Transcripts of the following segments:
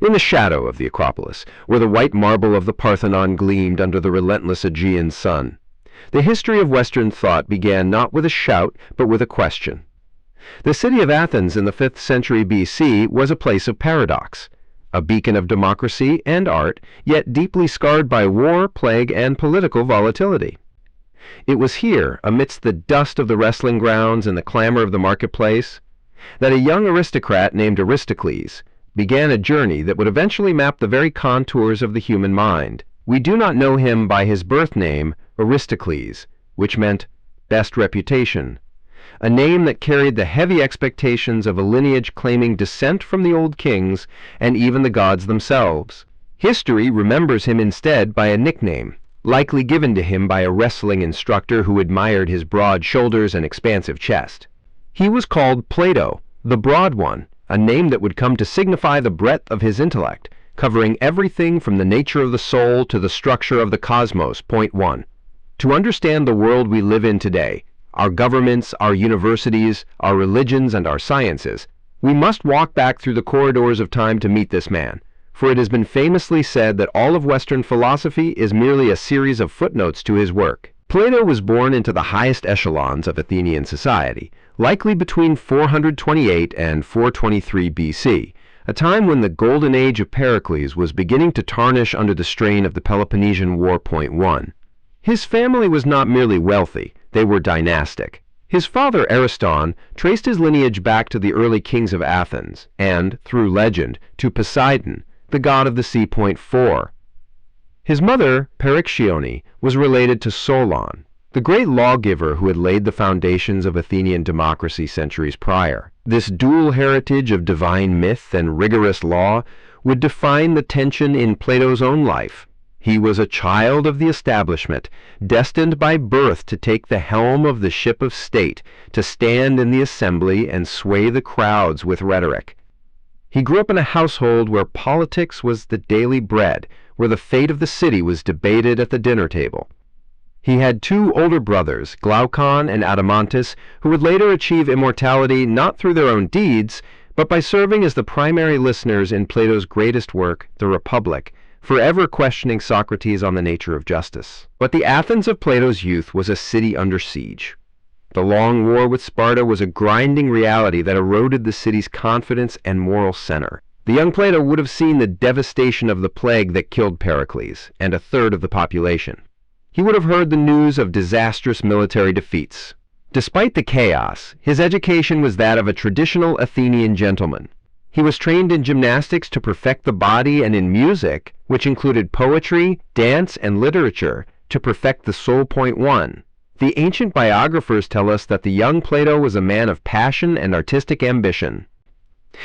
in the shadow of the Acropolis, where the white marble of the Parthenon gleamed under the relentless Aegean sun. The history of Western thought began not with a shout, but with a question. The city of Athens in the 5th century BC was a place of paradox, a beacon of democracy and art, yet deeply scarred by war, plague, and political volatility. It was here, amidst the dust of the wrestling grounds and the clamor of the marketplace, that a young aristocrat named Aristocles began a journey that would eventually map the very contours of the human mind. We do not know him by his birth name, Aristocles, which meant best reputation, a name that carried the heavy expectations of a lineage claiming descent from the old kings and even the gods themselves. History remembers him instead by a nickname, likely given to him by a wrestling instructor who admired his broad shoulders and expansive chest. He was called Plato, the Broad One, a name that would come to signify the breadth of his intellect, covering everything from the nature of the soul to the structure of the cosmos. Point 1. To understand the world we live in today, our governments, our universities, our religions, and our sciences, we must walk back through the corridors of time to meet this man, for it has been famously said that all of Western philosophy is merely a series of footnotes to his work. Plato was born into the highest echelons of Athenian society, likely between 428 and 423 BC, a time when the golden age of Pericles was beginning to tarnish under the strain of the Peloponnesian War. Point 1. His family was not merely wealthy, they were dynastic. His father Ariston traced his lineage back to the early kings of Athens, and, through legend, to Poseidon, the god of the sea. Point 4. His mother, Perictione, was related to Solon, the great lawgiver who had laid the foundations of Athenian democracy centuries prior. This dual heritage of divine myth and rigorous law would define the tension in Plato's own life. He was a child of the establishment, destined by birth to take the helm of the ship of state, to stand in the assembly and sway the crowds with rhetoric. He grew up in a household where politics was the daily bread, where the fate of the city was debated at the dinner table. He had two older brothers, Glaucon and Adeimantus, who would later achieve immortality not through their own deeds, but by serving as the primary listeners in Plato's greatest work, The Republic, forever questioning Socrates on the nature of justice. But the Athens of Plato's youth was a city under siege. The long war with Sparta was a grinding reality that eroded the city's confidence and moral center. The young Plato would have seen the devastation of the plague that killed Pericles and a third of the population. He would have heard the news of disastrous military defeats. Despite the chaos, his education was that of a traditional Athenian gentleman. He was trained in gymnastics to perfect the body and in music, which included poetry, dance, and literature, to perfect the soul. Point 1. The ancient biographers tell us that the young Plato was a man of passion and artistic ambition.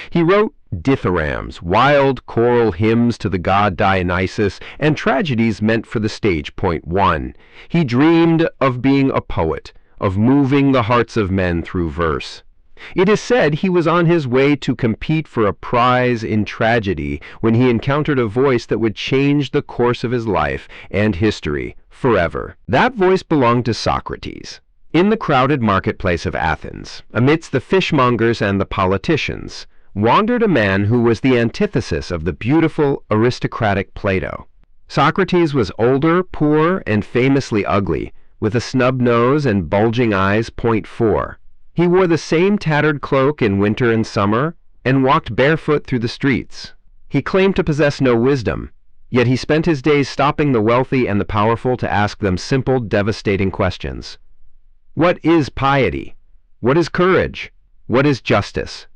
He wrote dithyrambs, wild choral hymns to the god Dionysus, and tragedies meant for the stage. Point 1. He dreamed of being a poet, of moving the hearts of men through verse. It is said he was on his way to compete for a prize in tragedy when he encountered a voice that would change the course of his life and history forever. That voice belonged to Socrates. In the crowded marketplace of Athens, amidst the fishmongers and the politicians, wandered a man who was the antithesis of the beautiful, aristocratic Plato. Socrates was older, poor, and famously ugly, with a snub nose and bulging eyes. Point 4. He wore the same tattered cloak in winter and summer, and walked barefoot through the streets. He claimed to possess no wisdom, yet he spent his days stopping the wealthy and the powerful to ask them simple, devastating questions. What is piety? What is courage? What is justice?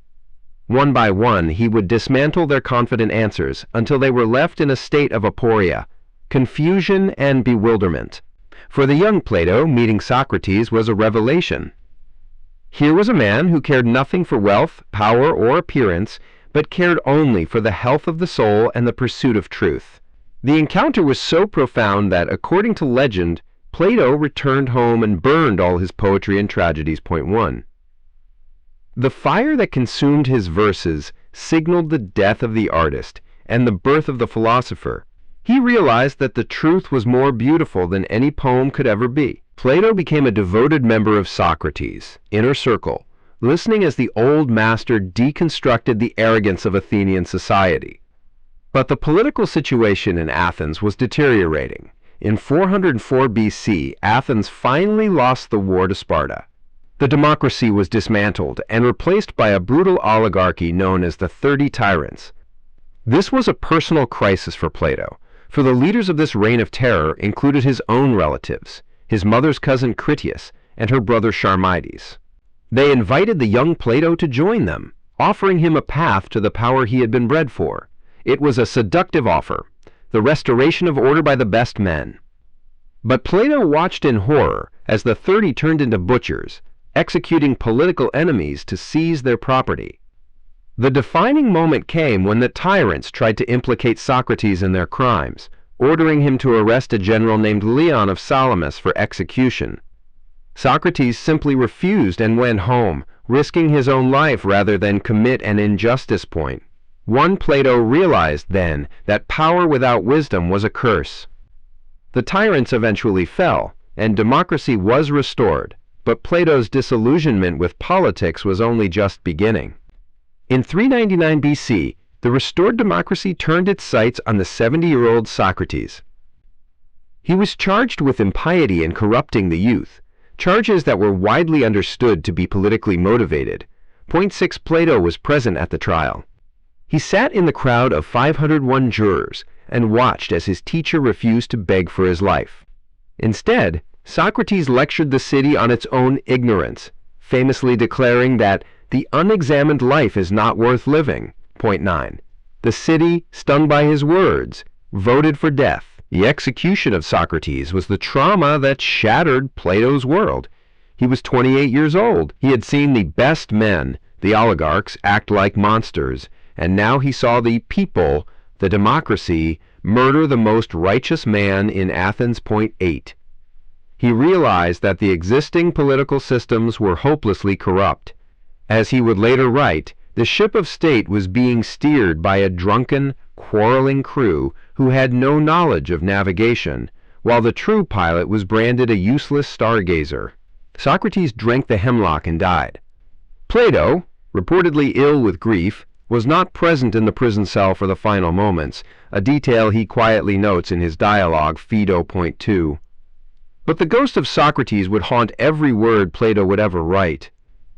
One by one, he would dismantle their confident answers until they were left in a state of aporia, confusion, and bewilderment. For the young Plato, meeting Socrates was a revelation. Here was a man who cared nothing for wealth, power, or appearance, but cared only for the health of the soul and the pursuit of truth. The encounter was so profound that, according to legend, Plato returned home and burned all his poetry and tragedies. Point 1. The fire that consumed his verses signaled the death of the artist and the birth of the philosopher. He realized that the truth was more beautiful than any poem could ever be. Plato became a devoted member of Socrates' inner circle, listening as the old master deconstructed the arrogance of Athenian society. But the political situation in Athens was deteriorating. In 404 BC, Athens finally lost the war to Sparta. The democracy was dismantled and replaced by a brutal oligarchy known as the 30 Tyrants. This was a personal crisis for Plato, for the leaders of this reign of terror included his own relatives, his mother's cousin Critias and her brother Charmides. They invited the young Plato to join them, offering him a path to the power he had been bred for. It was a seductive offer, the restoration of order by the best men. But Plato watched in horror as the 30 turned into butchers, executing political enemies to seize their property. The defining moment came when the tyrants tried to implicate Socrates in their crimes, ordering him to arrest a general named Leon of Salamis for execution. Socrates simply refused and went home, risking his own life rather than commit an injustice point. One Plato realized then that power without wisdom was a curse. The tyrants eventually fell, and democracy was restored, but Plato's disillusionment with politics was only just beginning. In 399 BC, the restored democracy turned its sights on the 70-year-old Socrates. He was charged with impiety and corrupting the youth, charges that were widely understood to be politically motivated. Point 6 Plato was present at the trial. He sat in the crowd of 501 jurors and watched as his teacher refused to beg for his life. Instead, Socrates lectured the city on its own ignorance, famously declaring that the unexamined life is not worth living. Point 9. The city, stung by his words, voted for death. The execution of Socrates was the trauma that shattered Plato's world. He was 28 years old. He had seen the best men, the oligarchs, act like monsters, and now he saw the people, the democracy, murder the most righteous man in Athens. Point 8. He realized that the existing political systems were hopelessly corrupt. As he would later write, the ship of state was being steered by a drunken, quarreling crew who had no knowledge of navigation, while the true pilot was branded a useless stargazer. Socrates drank the hemlock and died. Plato, reportedly ill with grief, was not present in the prison cell for the final moments, a detail he quietly notes in his dialogue Phaedo.2. But the ghost of Socrates would haunt every word Plato would ever write.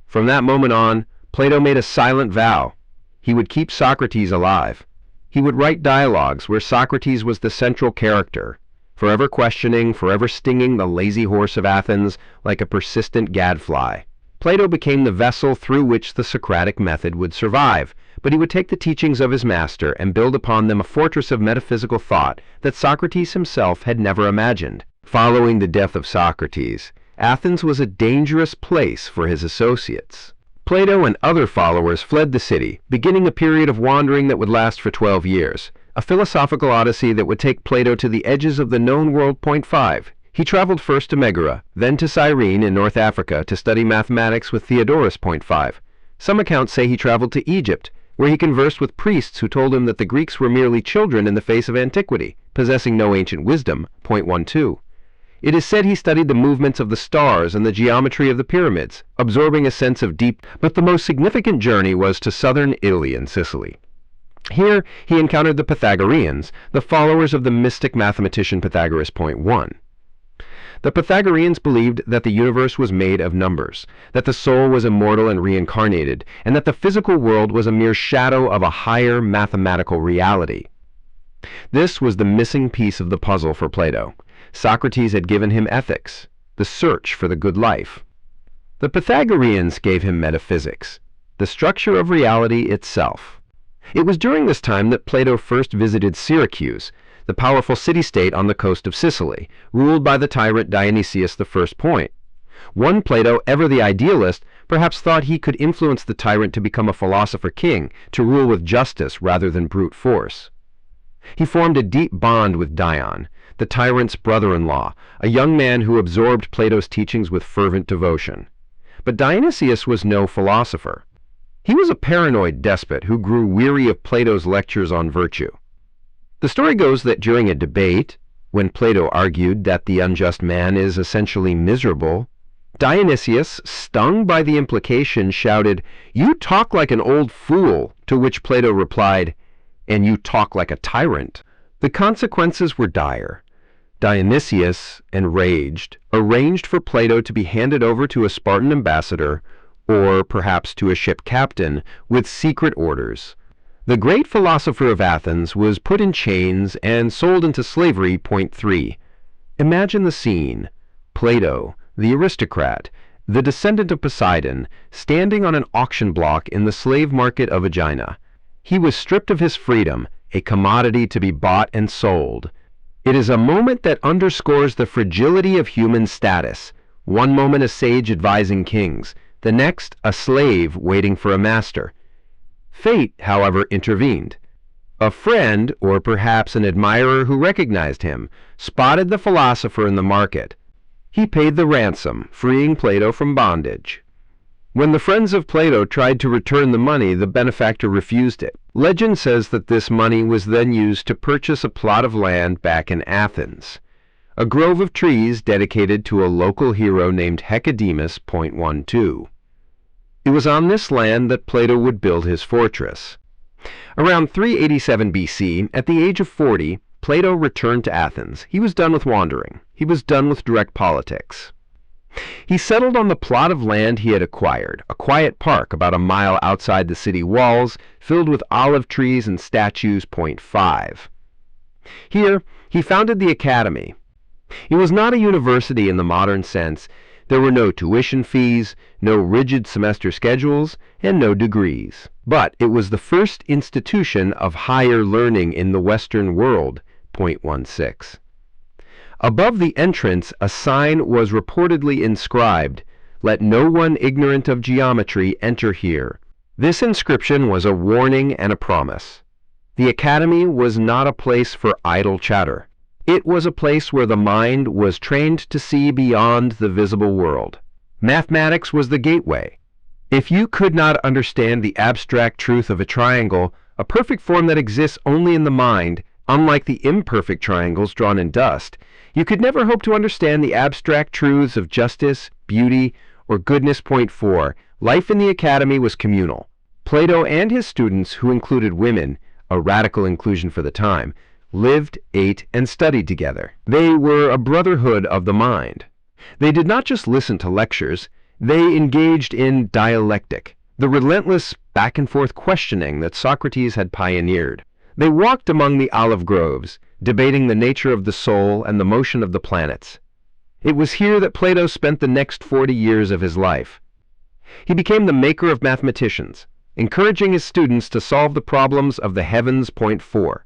From that moment on, Plato made a silent vow. He would keep Socrates alive. He would write dialogues where Socrates was the central character, forever questioning, forever stinging the lazy horse of Athens like a persistent gadfly. Plato became the vessel through which the Socratic method would survive, but he would take the teachings of his master and build upon them a fortress of metaphysical thought that Socrates himself had never imagined. Following the death of Socrates, Athens was a dangerous place for his associates. Plato and other followers fled the city, beginning a period of wandering that would last for 12 years, a philosophical odyssey that would take Plato to the edges of the known world. Point 5. He traveled first to Megara, then to Cyrene in North Africa to study mathematics with Theodorus. Point 5. Some accounts say he traveled to Egypt, where he conversed with priests who told him that the Greeks were merely children in the face of antiquity, possessing no ancient wisdom. Point 12. It is said he studied the movements of the stars and the geometry of the pyramids, absorbing a sense of deep. But the most significant journey was to southern Italy and Sicily. Here he encountered the Pythagoreans, the followers of the mystic mathematician Pythagoras. Point 1. The Pythagoreans believed that the universe was made of numbers, that the soul was immortal and reincarnated, and that the physical world was a mere shadow of a higher mathematical reality. This was the missing piece of the puzzle for Plato. Socrates had given him ethics, the search for the good life. The Pythagoreans gave him metaphysics, the structure of reality itself. It was during this time that Plato first visited Syracuse, the powerful city-state on the coast of Sicily, ruled by the tyrant Dionysius I. Point. One Plato, ever the idealist, perhaps thought he could influence the tyrant to become a philosopher king, to rule with justice rather than brute force. He formed a deep bond with Dion, the tyrant's brother-in-law, a young man who absorbed Plato's teachings with fervent devotion. But Dionysius was no philosopher. He was a paranoid despot who grew weary of Plato's lectures on virtue. The story goes that during a debate, when Plato argued that the unjust man is essentially miserable, Dionysius, stung by the implication, shouted, "You talk like an old fool," to which Plato replied, and you talk like a tyrant. The consequences were dire. Dionysius, enraged, arranged for Plato to be handed over to a Spartan ambassador, or perhaps to a ship captain, with secret orders. The great philosopher of Athens was put in chains and sold into slavery. Point 3. Imagine the scene. Plato, the aristocrat, the descendant of Poseidon, standing on an auction block in the slave market of Aegina. He was stripped of his freedom, a commodity to be bought and sold. It is a moment that underscores the fragility of human status. One moment a sage advising kings, the next a slave waiting for a master. Fate, however, intervened. A friend, or perhaps an admirer who recognized him, spotted the philosopher in the market. He paid the ransom, freeing Plato from bondage. When the friends of Plato tried to return the money, the benefactor refused it. Legend says that this money was then used to purchase a plot of land back in Athens, a grove of trees dedicated to a local hero named Hecademus. Point 12. It was on this land that Plato would build his fortress. Around 387 BC, at the age of 40, Plato returned to Athens. He was done with wandering. He was done with direct politics. He settled on the plot of land he had acquired, a quiet park about a mile outside the city walls, filled with olive trees and statues. Point 5. Here, he founded the academy. It was not a university in the modern sense. There were no tuition fees, no rigid semester schedules, and no degrees. But it was the first institution of higher learning in the Western world. Point 16. Above the entrance, a sign was reportedly inscribed, "Let no one ignorant of geometry enter here." This inscription was a warning and a promise. The academy was not a place for idle chatter. It was a place where the mind was trained to see beyond the visible world. Mathematics was the gateway. If you could not understand the abstract truth of a triangle, a perfect form that exists only in the mind, unlike the imperfect triangles drawn in dust, you could never hope to understand the abstract truths of justice, beauty, or goodness. Point 4. Life in the academy was communal. Plato and his students, who included women, a radical inclusion for the time, lived, ate, and studied together. They were a brotherhood of the mind. They did not just listen to lectures, they engaged in dialectic, the relentless back-and-forth questioning that Socrates had pioneered. They walked among the olive groves, debating the nature of the soul and the motion of the planets. It was here that Plato spent the next 40 years of his life. He became the maker of mathematicians, encouraging his students to solve the problems of the heavens. Point 4.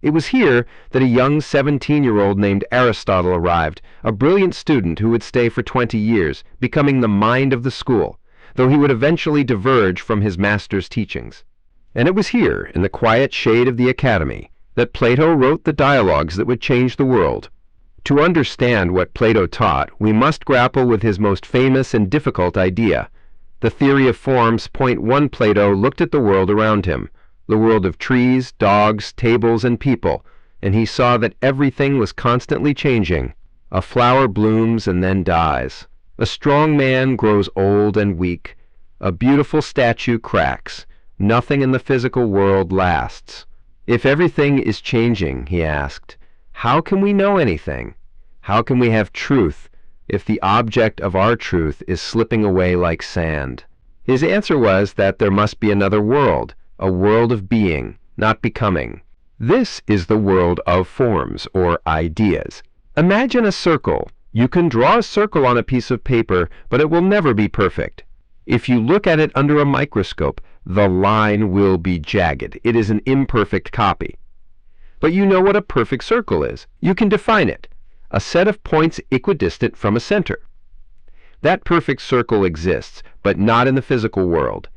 It was here that a young 17-year-old named Aristotle arrived, a brilliant student who would stay for 20 years, becoming the mind of the school, though he would eventually diverge from his master's teachings. And it was here, in the quiet shade of the academy, that Plato wrote the dialogues that would change the world. To understand what Plato taught, we must grapple with his most famous and difficult idea, the theory of forms. Point 1. Plato looked at the world around him, the world of trees, dogs, tables, and people, and he saw that everything was constantly changing. A flower blooms and then dies. A strong man grows old and weak. A beautiful statue cracks. Nothing in the physical world lasts. If everything is changing, he asked, how can we know anything? How can we have truth if the object of our truth is slipping away like sand? His answer was that there must be another world, a world of being, not becoming. This is the world of forms, or ideas. Imagine a circle. You can draw a circle on a piece of paper, but it will never be perfect. If you look at it under a microscope, the line will be jagged. It is an imperfect copy. But you know what a perfect circle is. You can define it. A set of points equidistant from a center. That perfect circle exists, but not in the physical world.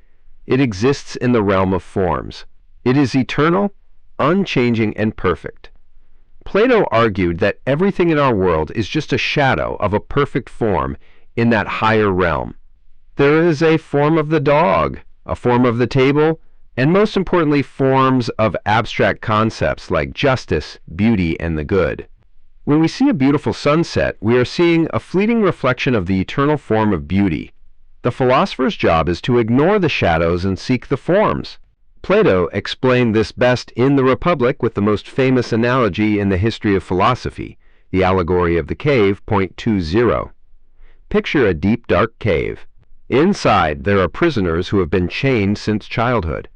It exists in the realm of forms. It is eternal, unchanging, and perfect. Plato argued that everything in our world is just a shadow of a perfect form in that higher realm. There is a form of the dog, a form of the table, and most importantly, forms of abstract concepts like justice, beauty, and the good. When we see a beautiful sunset, we are seeing a fleeting reflection of the eternal form of beauty. The philosopher's job is to ignore the shadows and seek the forms. Plato explained this best in the Republic with the most famous analogy in the history of philosophy, the allegory of the cave, point 20. Picture a deep, dark cave. Inside, there are prisoners who have been chained since childhood.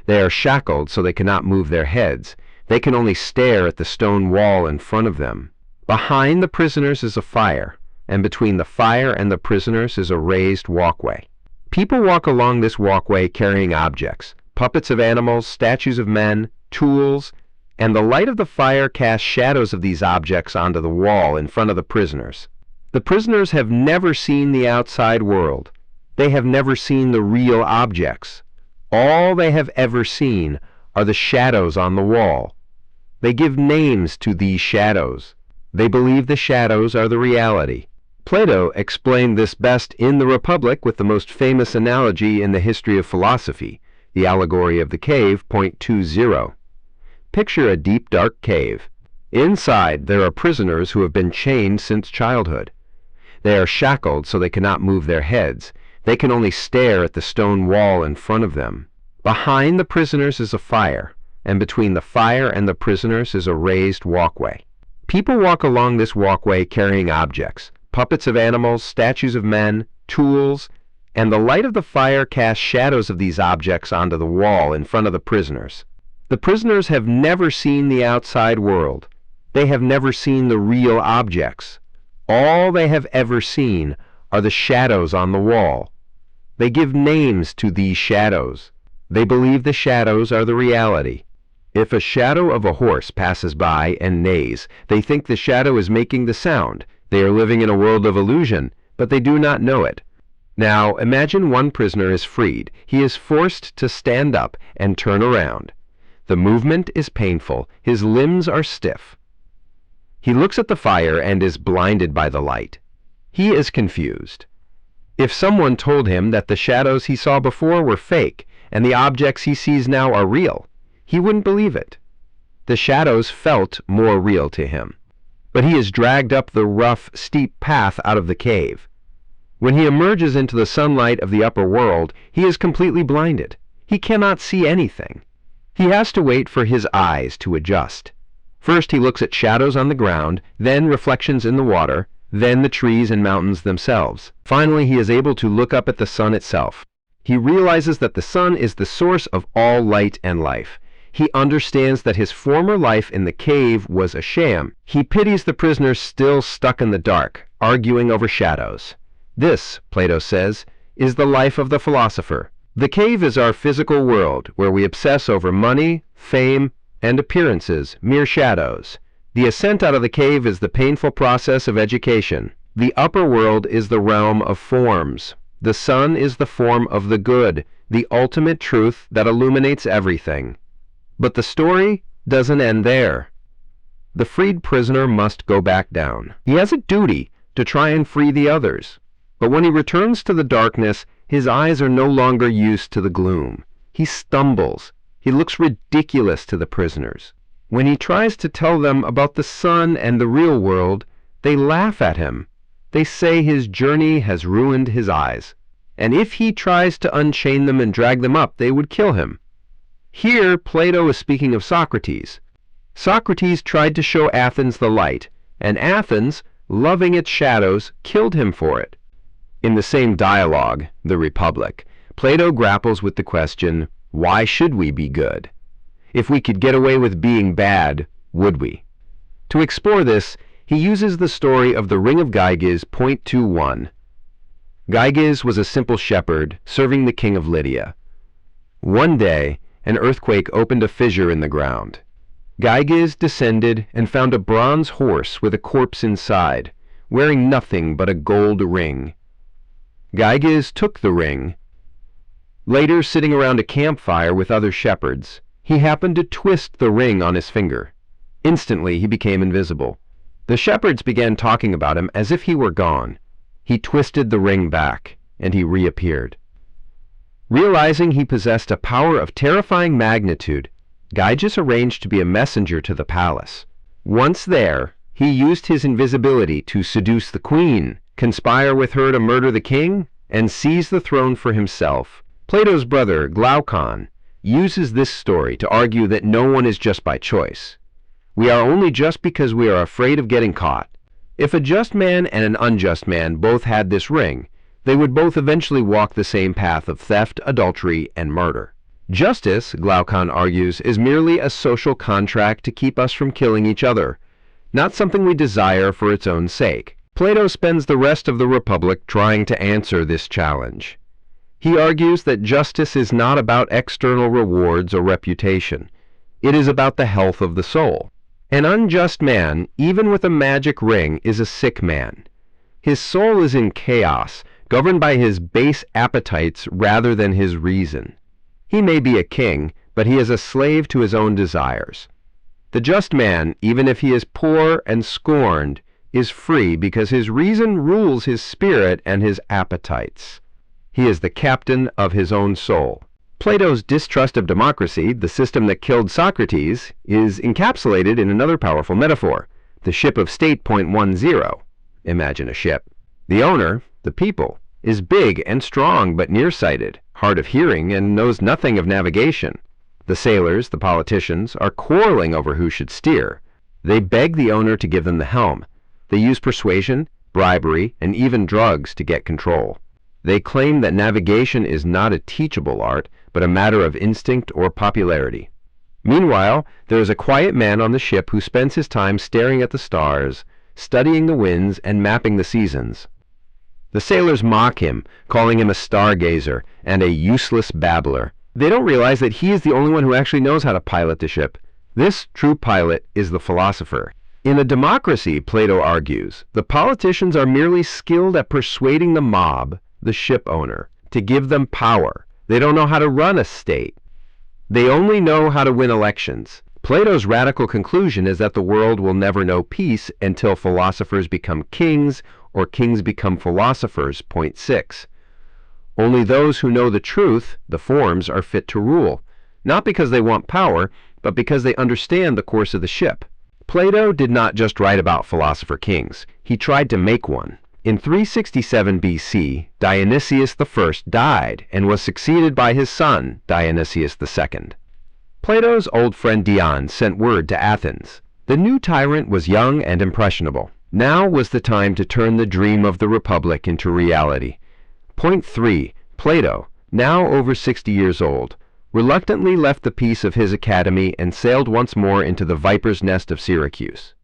They are shackled so they cannot move their heads. They can only stare at the stone wall in front of them. Behind the prisoners is a fire, and between the fire and the prisoners is a raised walkway. People walk along this walkway carrying objects, puppets of animals, statues of men, tools, and the light of the fire casts shadows of these objects onto the wall in front of the prisoners. The prisoners have never seen the outside world. They have never seen the real objects. All they have ever seen are the shadows on the wall. They give names to these shadows. They believe the shadows are the reality. Plato explained this best in the Republic with the most famous analogy in the history of philosophy, the allegory of the cave, point 20. Picture a deep, dark cave. Inside, there are prisoners who have been chained since childhood. They are shackled so they cannot move their heads. They can only stare at the stone wall in front of them. Behind the prisoners is a fire, and between the fire and the prisoners is a raised walkway. People walk along this walkway carrying objects, puppets of animals, statues of men, tools, and the light of the fire casts shadows of these objects onto the wall in front of the prisoners. The prisoners have never seen the outside world. They have never seen the real objects. All they have ever seen are the shadows on the wall. They give names to these shadows. They believe the shadows are the reality. If a shadow of a horse passes by and neighs, they think the shadow is making the sound. They are living in a world of illusion, but they do not know it. Now, imagine one prisoner is freed. He is forced to stand up and turn around. The movement is painful. His limbs are stiff. He looks at the fire and is blinded by the light. He is confused. If someone told him that the shadows he saw before were fake and the objects he sees now are real, he wouldn't believe it. The shadows felt more real to him. But he is dragged up the rough, steep path out of the cave. When he emerges into the sunlight of the upper world, he is completely blinded. He cannot see anything. He has to wait for his eyes to adjust. First he looks at shadows on the ground, then reflections in the water, then the trees and mountains themselves. Finally, he is able to look up at the sun itself. He realizes that the sun is the source of all light and life. He understands that his former life in the cave was a sham. He pities the prisoners still stuck in the dark, arguing over shadows. This, Plato says, is the life of the philosopher. The cave is our physical world, where we obsess over money, fame, and appearances, mere shadows. The ascent out of the cave is the painful process of education. The upper world is the realm of forms. The sun is the form of the good, the ultimate truth that illuminates everything. But the story doesn't end there. The freed prisoner must go back down. He has a duty to try and free the others. But when he returns to the darkness, his eyes are no longer used to the gloom. He stumbles. He looks ridiculous to the prisoners. When he tries to tell them about the sun and the real world, they laugh at him. They say his journey has ruined his eyes. And if he tries to unchain them and drag them up, they would kill him. Here, Plato is speaking of Socrates. Socrates tried to show Athens the light, and Athens, loving its shadows, killed him for it. In the same dialogue, the Republic, Plato grapples with the question, why should we be good? If we could get away with being bad, would we? To explore this, he uses the story of the ring of Gyges, point 21. Gyges was a simple shepherd serving the king of Lydia. One day, an earthquake opened a fissure in the ground. Gyges descended and found a bronze horse with a corpse inside, wearing nothing but a gold ring. Gyges took the ring. Later, sitting around a campfire with other shepherds, he happened to twist the ring on his finger. Instantly, he became invisible. The shepherds began talking about him as if he were gone. He twisted the ring back, and he reappeared. Realizing he possessed a power of terrifying magnitude, Gyges arranged to be a messenger to the palace. Once there, he used his invisibility to seduce the queen, conspire with her to murder the king, and seize the throne for himself. Plato's brother, Glaucon, uses this story to argue that no one is just by choice. We are only just because we are afraid of getting caught. If a just man and an unjust man both had this ring, they would both eventually walk the same path of theft, adultery, and murder. Justice, Glaucon argues, is merely a social contract to keep us from killing each other, not something we desire for its own sake. Plato spends the rest of the Republic trying to answer this challenge. He argues that justice is not about external rewards or reputation. It is about the health of the soul. An unjust man, even with a magic ring, is a sick man. His soul is in chaos, governed by his base appetites rather than his reason. He may be a king, but he is a slave to his own desires. The just man, even if he is poor and scorned, is free because his reason rules his spirit and his appetites. He is the captain of his own soul. Plato's distrust of democracy, the system that killed Socrates, is encapsulated in another powerful metaphor, the ship of state .10. Imagine a ship. The owner, the people, is big and strong but nearsighted, hard of hearing, and knows nothing of navigation. The sailors, the politicians, are quarreling over who should steer. They beg the owner to give them the helm. They use persuasion, bribery, and even drugs to get control. They claim that navigation is not a teachable art, but a matter of instinct or popularity. Meanwhile, there is a quiet man on the ship who spends his time staring at the stars, studying the winds, and mapping the seasons. The sailors mock him, calling him a stargazer and a useless babbler. They don't realize that he is the only one who actually knows how to pilot the ship. This true pilot is the philosopher. In a democracy, Plato argues, the politicians are merely skilled at persuading the mob, the ship owner, to give them power. They don't know how to run a state. They only know how to win elections. Plato's radical conclusion is that the world will never know peace until philosophers become kings or kings become philosophers. Point 6. Only those who know the truth, the forms, are fit to rule, not because they want power, but because they understand the course of the ship. Plato did not just write about philosopher kings. He tried to make one. In 367 BC, Dionysius I died and was succeeded by his son, Dionysius II. Plato's old friend Dion sent word to Athens. The new tyrant was young and impressionable. Now was the time to turn the dream of the Republic into reality. Point 3. Plato, now over 60 years old, reluctantly left the peace of his academy and sailed once more into the viper's nest of Syracuse.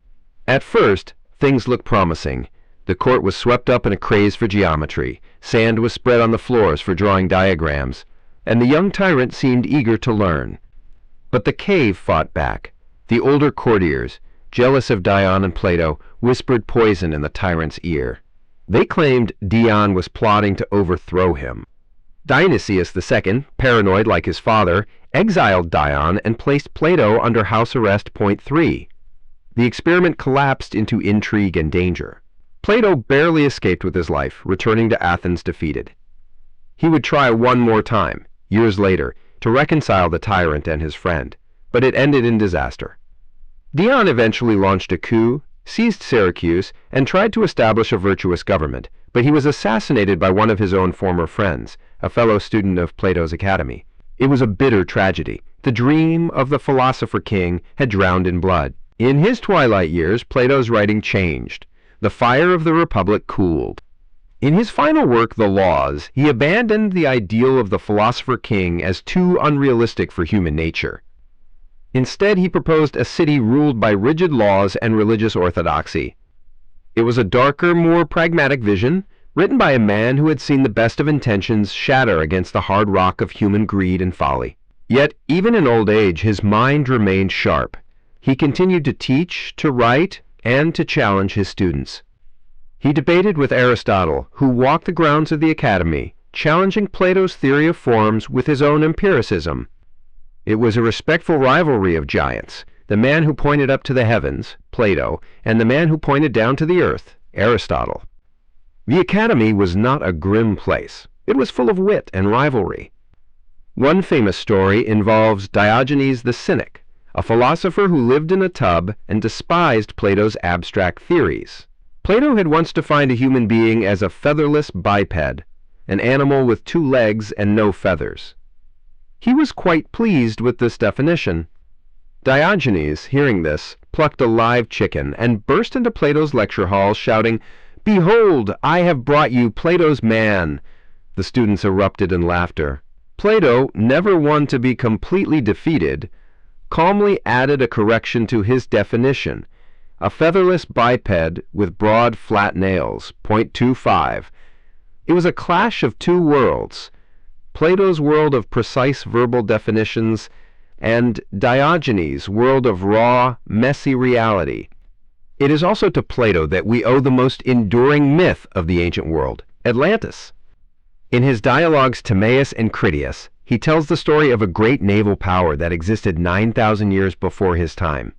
At first, things looked promising. The court was swept up in a craze for geometry, sand was spread on the floors for drawing diagrams, and the young tyrant seemed eager to learn. But the cave fought back. The older courtiers, jealous of Dion and Plato, whispered poison in the tyrant's ear. They claimed Dion was plotting to overthrow him. Dionysius II, paranoid like his father, exiled Dion and placed Plato under house arrest. Point 3. The experiment collapsed into intrigue and danger. Plato barely escaped with his life, returning to Athens defeated. He would try one more time, years later, to reconcile the tyrant and his friend, but it ended in disaster. Dion eventually launched a coup, seized Syracuse, and tried to establish a virtuous government, but he was assassinated by one of his own former friends, a fellow student of Plato's academy. It was a bitter tragedy. The dream of the philosopher king had drowned in blood. In his twilight years, Plato's writing changed. The fire of the Republic cooled. In his final work, The Laws, he abandoned the ideal of the philosopher king as too unrealistic for human nature. Instead, he proposed a city ruled by rigid laws and religious orthodoxy. It was a darker, more pragmatic vision, written by a man who had seen the best of intentions shatter against the hard rock of human greed and folly. Yet, even in old age, his mind remained sharp. He continued to teach, to write, and to challenge his students. He debated with Aristotle, who walked the grounds of the academy, challenging Plato's theory of forms with his own empiricism. It was a respectful rivalry of giants, the man who pointed up to the heavens, Plato, and the man who pointed down to the earth, Aristotle. The academy was not a grim place. It was full of wit and rivalry. One famous story involves Diogenes the Cynic, a philosopher who lived in a tub and despised Plato's abstract theories. Plato had once defined a human being as a featherless biped, an animal with 2 legs and no feathers. He was quite pleased with this definition. Diogenes, hearing this, plucked a live chicken and burst into Plato's lecture hall shouting, "Behold, I have brought you Plato's man!" The students erupted in laughter. Plato, never one to be completely defeated, calmly added a correction to his definition: a featherless biped with broad flat nails, 0.25. It was a clash of two worlds, Plato's world of precise verbal definitions and Diogenes' world of raw, messy reality. It is also to Plato that we owe the most enduring myth of the ancient world, Atlantis. In his dialogues Timaeus and Critias, he tells the story of a great naval power that existed 9,000 years before his time.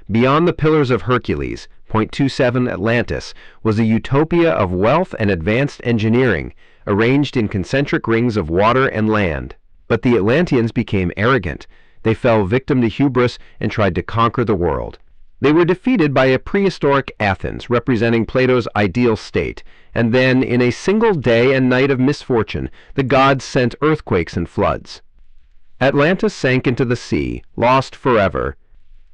Beyond the Pillars of Hercules, 0.27 Atlantis, was a utopia of wealth and advanced engineering, arranged in concentric rings of water and land. But the Atlanteans became arrogant. They fell victim to hubris and tried to conquer the world. They were defeated by a prehistoric Athens representing Plato's ideal state, and then, in a single day and night of misfortune, the gods sent earthquakes and floods. Atlantis sank into the sea, lost forever.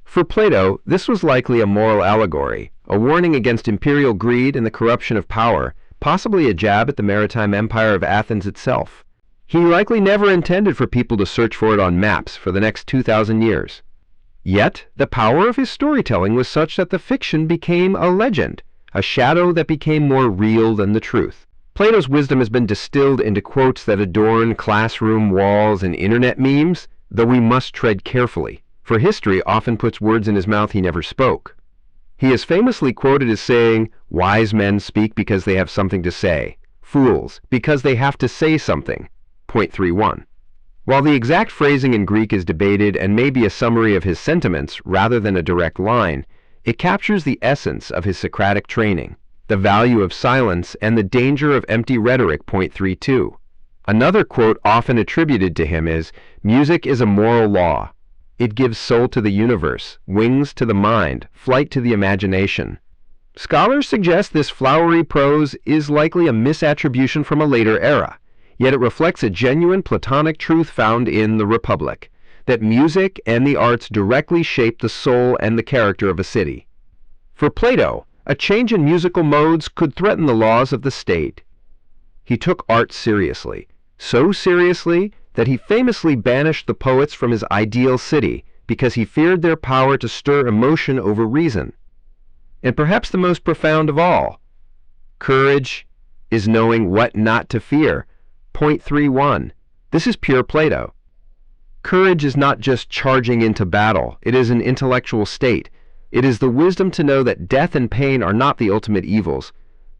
For Plato, this was likely a moral allegory, a warning against imperial greed and the corruption of power, possibly a jab at the maritime empire of Athens itself. He likely never intended for people to search for it on maps for the next 2,000 years. Yet, the power of his storytelling was such that the fiction became a legend, a shadow that became more real than the truth. Plato's wisdom has been distilled into quotes that adorn classroom walls and internet memes, though we must tread carefully, for history often puts words in his mouth he never spoke. He is famously quoted as saying, "Wise men speak because they have something to say, fools because they have to say something," 0.31. While the exact phrasing in Greek is debated and may be a summary of his sentiments rather than a direct line, it captures the essence of his Socratic training, the value of silence and the danger of empty rhetoric, 0.32. Another quote often attributed to him is, "Music is a moral law. It gives soul to the universe, wings to the mind, flight to the imagination." Scholars suggest this flowery prose is likely a misattribution from a later era, yet it reflects a genuine Platonic truth found in the Republic, that music and the arts directly shape the soul and the character of a city. For Plato, a change in musical modes could threaten the laws of the state. He took art seriously, so seriously that he famously banished the poets from his ideal city because he feared their power to stir emotion over reason. And perhaps the most profound of all, courage is knowing what not to fear, 0.31. This is pure Plato. Courage is not just charging into battle, it is an intellectual state. It is the wisdom to know that death and pain are not the ultimate evils.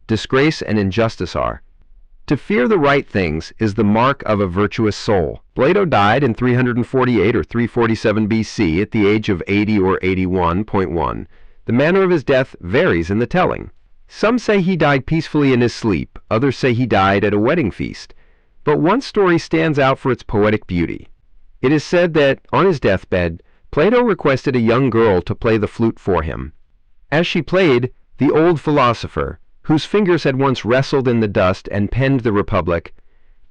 Disgrace and injustice are. To fear the right things is the mark of a virtuous soul. Plato died in 348 or 347 BC at the age of 80 or 81.1. The manner of his death varies in the telling. Some say he died peacefully in his sleep, others say he died at a wedding feast. But one story stands out for its poetic beauty. It is said that, on his deathbed, Plato requested a young girl to play the flute for him. As she played, the old philosopher, whose fingers had once wrestled in the dust and penned the Republic,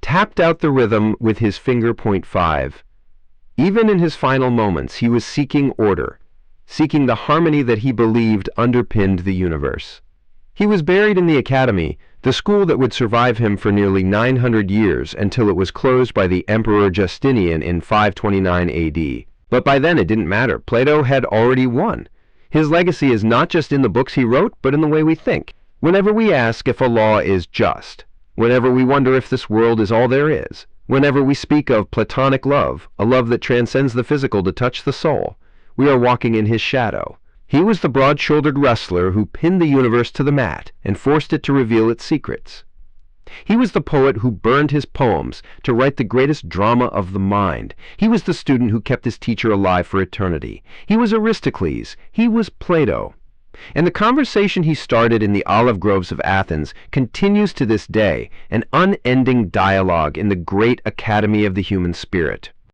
tapped out the rhythm with his finger 0.5. Even in his final moments, he was seeking order, seeking the harmony that he believed underpinned the universe. He was buried in the Academy, the school that would survive him for nearly 900 years until it was closed by the Emperor Justinian in 529 AD. But by then it didn't matter. Plato had already won. His legacy is not just in the books he wrote, but in the way we think. Whenever we ask if a law is just, whenever we wonder if this world is all there is, whenever we speak of Platonic love, a love that transcends the physical to touch the soul, we are walking in his shadow. He was the broad-shouldered wrestler who pinned the universe to the mat and forced it to reveal its secrets. He was the poet who burned his poems to write the greatest drama of the mind. He was the student who kept his teacher alive for eternity. He was Aristocles. He was Plato. And the conversation he started in the olive groves of Athens continues to this day, an unending dialogue in the great academy of the human spirit.